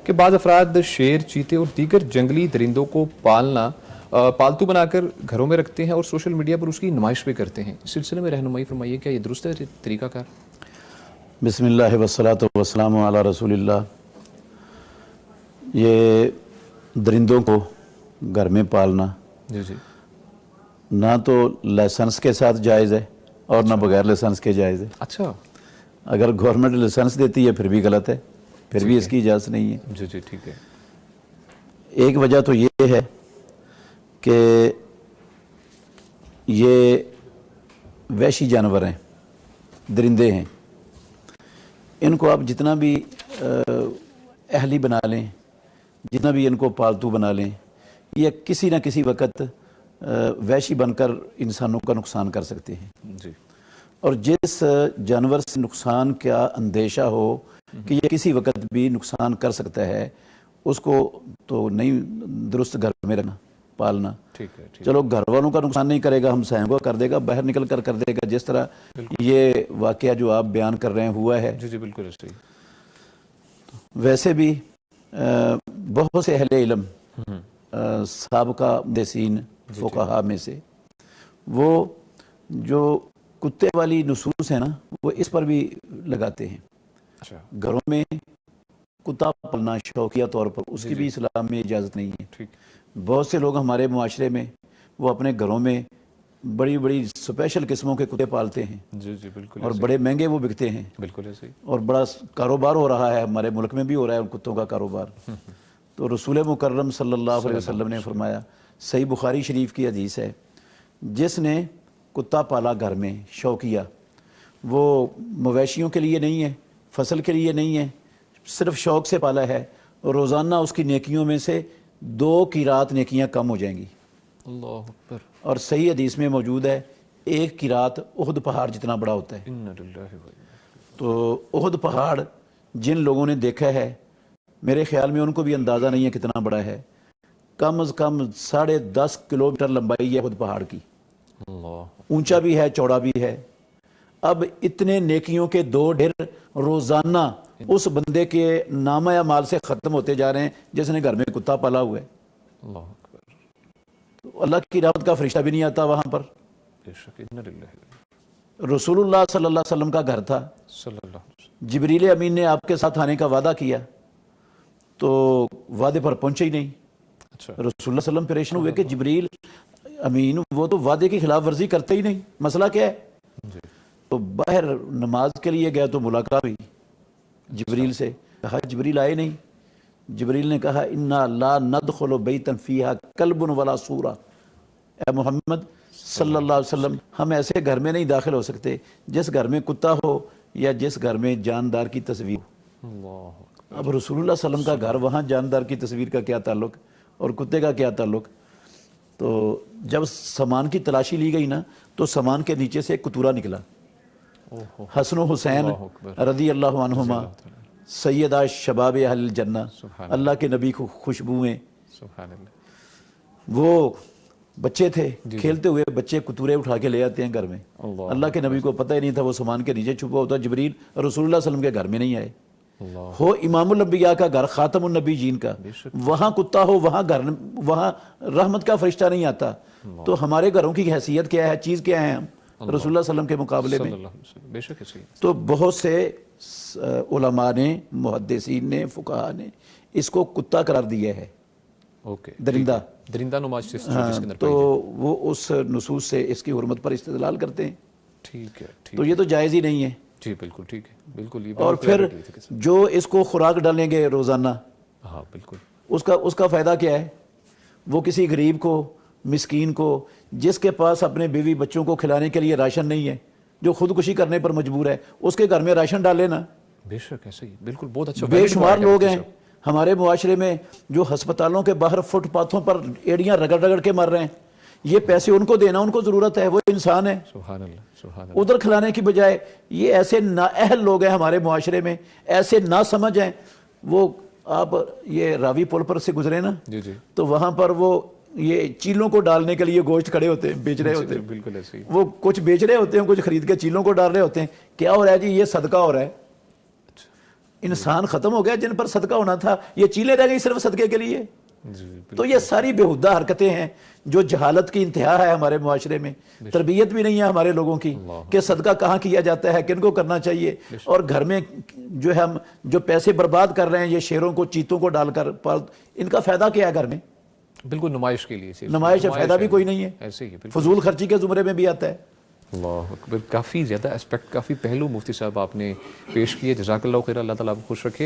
کہ بعض افراد شیر، چیتے اور دیگر جنگلی درندوں کو پالتو بنا کر گھروں میں رکھتے ہیں اور سوشل میڈیا پر اس کی نمائش بھی کرتے ہیں. اس سلسلے میں رہنمائی فرمائیے، کیا یہ درست ہے طریقہ کار؟ بسم اللہ والصلاۃ والسلام علی رسول اللہ. یہ درندوں کو گھر میں پالنا جی جی نہ تو لائسنس کے ساتھ جائز ہے اور نہ بغیر لائسنس کے جائز ہے. اچھا اگر گورنمنٹ لائسنس دیتی ہے پھر بھی غلط ہے، پھر بھی اس کی اجازت نہیں ہے. جی جی ٹھیک ہے. ایک وجہ تو یہ ہے کہ یہ وحشی جانور ہیں، درندے ہیں. ان کو آپ جتنا بھی اہلی بنا لیں، جتنا بھی ان کو پالتو بنا لیں، یہ کسی نہ کسی وقت وحشی بن کر انسانوں کا نقصان کر سکتے ہیں. جی اور جس جانور سے نقصان کا اندیشہ ہو کہ یہ کسی وقت بھی نقصان کر سکتا ہے، اس کو تو نہیں درست گھر میں رکھنا، پالنا. ٹھیک ہے. چلو گھر والوں کا نقصان نہیں کرے گا، ہمسایوں کو کر دے گا، باہر نکل کر دے گا، جس طرح یہ واقعہ جو آپ بیان کر رہے ہیں ہوا ہے. جی جی بالکل صحیح. ویسے بھی بہت سے اہل علم سابقہ محدثین فقہاء میں سے وہ جو کتے والی نصوص ہیں نا، وہ اس پر بھی لگاتے ہیں. اچھا گھروں میں کتا پالنا شوقیہ طور پر اس کی بھی اسلام میں اجازت نہیں ہے. ٹھیک. بہت سے لوگ ہمارے معاشرے میں وہ اپنے گھروں میں بڑی بڑی اسپیشل قسموں کے کتے پالتے ہیں. جی جی بالکل. اور بڑے مہنگے وہ بکتے ہیں. بالکل ایسے ہی. اور بڑا کاروبار ہو رہا ہے، ہمارے ملک میں بھی ہو رہا ہے ان کتوں کا کاروبار. تو رسول مکرم صلی اللہ علیہ وسلم نے فرمایا، صحیح بخاری شریف کی حدیث ہے، جس نے کتا پالا گھر میں شوقیہ، وہ مویشیوں کے لیے نہیں ہے، فصل کے لیے نہیں ہے، صرف شوق سے پالا ہے، روزانہ اس کی نیکیوں میں سے 2 قیرات نیکیاں کم ہو جائیں گی. اللہ اکبر. اور صحیح حدیث میں موجود ہے 1 قیرات احد پہاڑ جتنا بڑا ہوتا ہے. انا للہ و انا. تو احد پہاڑ جن لوگوں نے دیکھا ہے، میرے خیال میں ان کو بھی اندازہ نہیں ہے کتنا بڑا ہے. کم از کم 10.5 کلومیٹر لمبائی ہے احد پہاڑ کی. اللہ. اونچا بھی ہے، چوڑا بھی ہے. اب اتنے نیکیوں کے 2 ڈھیر روزانہ اس بندے کے نامہ اعمال سے ختم ہوتے جا رہے ہیں جس نے گھر میں کتا پالا ہوا ہے. اللہ اکبر. تو اللہ کی رحمت کا فرشتہ بھی نہیں آتا وہاں پر. بے شک. انا للہ. رسول اللہ صلی اللہ علیہ وسلم کا گھر تھا. صلی اللہ علیہ وسلم. جبریل امین نے آپ کے ساتھ آنے کا وعدہ کیا تو وعدے پر پہنچے ہی نہیں. اچھا. رسول اللہ صلی اللہ علیہ وسلم پریشان ہوئے کہ جبریل امین وہ تو وعدے کی خلاف ورزی کرتے ہی نہیں، مسئلہ کیا ہے؟ جی. تو باہر نماز کے لیے گیا تو ملاقات ہوئی جبریل سے. کہا جبریل آئے نہیں. جبریل نے کہا انا لا ندخل بیتا فیہا کلب ولا سورہ. اے محمد صلی اللہ علیہ وسلم، ہم ایسے گھر میں نہیں داخل ہو سکتے جس گھر میں کتا ہو یا جس گھر میں جاندار کی تصویر. اللہ. اب رسول اللہ صلی اللہ علیہ وسلم کا گھر، وہاں جاندار کی تصویر کا کیا تعلق اور کتے کا کیا تعلق؟ تو جب سامان کی تلاشی لی گئی نا تو سامان کے نیچے سے ایک کتورا نکلا. حسن و حسین رضی اللہ عنہما سیدہ شباب اہل الجنہ، اللہ کے نبی کو خوشبوئیں. سبحان اللہ. وہ بچے تھے، کھیلتے ہوئے بچے کتورے اٹھا کے لے آتے ہیں گھر میں. اللہ کے نبی کو پتہ ہی نہیں تھا وہ سامان کے نیچے چھپا ہوتا. جبریل رسول اللہ صلی اللہ علیہ وسلم کے گھر میں نہیں آئے. ہو امام الانبیاء کا گھر، خاتم النبیین کا، وہاں کتا ہو، وہاں رحمت کا فرشتہ نہیں آتا. تو ہمارے گھروں کی حیثیت کیا ہے، چیز کیا ہے ہم رسول اللہ صلی اللہ علیہ وسلم کے مقابلے میں؟ بے شک ایسے ہی. تو بہت سے علماء نے، محدثین نے، فقہاء نے اس کو کتا قرار دیا ہے. اوکے. درندہ نماز جس کے اندر تو وہ اس نصوص سے اس کی حرمت پر استدلال کرتے ہیں. ٹھیک ہے. تو یہ تو جائز ہی نہیں ہے. جی بالکل ٹھیک ہے. بالکل. اور پھر جو اس کو خوراک ڈالیں گے روزانہ، ہاں بالکل، اس کا فائدہ کیا ہے؟ وہ کسی غریب کو، مسکین کو، جس کے پاس اپنے بیوی بچوں کو کھلانے کے لیے راشن نہیں ہے، جو خودکشی کرنے پر مجبور ہے، اس کے گھر میں راشن ڈال لینا. بے شک ایسے ہی. بالکل. بہت اچھا. بے شمار لوگ ہیں ہمارے معاشرے میں جو ہسپتالوں کے باہر فٹ پاتھوں پر ایڑیاں رگڑ رگڑ کے مر رہے ہیں. یہ پیسے ان کو دینا، ان کو ضرورت ہے، وہ انسان ہے. سبحان اللہ. سبحان اللہ. ادھر کھلانے کی بجائے یہ ایسے نااہل لوگ ہیں ہمارے معاشرے میں، ایسے نہ سمجھ ہیں. وہ آپ یہ راوی پل پر سے گزرے نا، جی جی، تو وہاں پر وہ یہ چیلوں کو ڈالنے کے لیے گوشت کھڑے ہوتے ہیں، بیچ رہے ہوتے ہیں. بالکل ایسے ہی. وہ کچھ بیچ رہے ہوتے ہیں، کچھ خرید کے چیلوں کو ڈال رہے ہوتے ہیں. کیا ہو رہا ہے جی؟ یہ صدقہ ہو رہا ہے. انسان ختم ہو گیا جن پر صدقہ ہونا تھا، یہ چیلیں رہ گئی صرف صدقے کے لیے. جی تو یہ ساری بےہودہ حرکتیں ہیں جو جہالت کی انتہا ہے ہمارے معاشرے میں. تربیت بھی نہیں ہے ہمارے لوگوں کی کہ صدقہ کہاں کیا جاتا ہے، کن کو کرنا چاہیے. اور گھر میں جو ہے ہم جو پیسے برباد کر رہے ہیں یہ شیروں کو چیتوں کو ڈال کر ان کا فائدہ کیا ہے گھر میں؟ بالکل نمائش کے لیے صرف. نمائش ہے، فائدہ بھی کوئی نہیں ہے. ایسے ہی بالکل. فضول خرچی کے زمرے میں بھی آتا ہے. اللہ اکبر، کافی زیادہ اسپیکٹ، کافی پہلو مفتی صاحب آپ نے پیش کیے. جزاک اللہ خیر، اللہ تعالیٰ آپ کو خوش رکھے.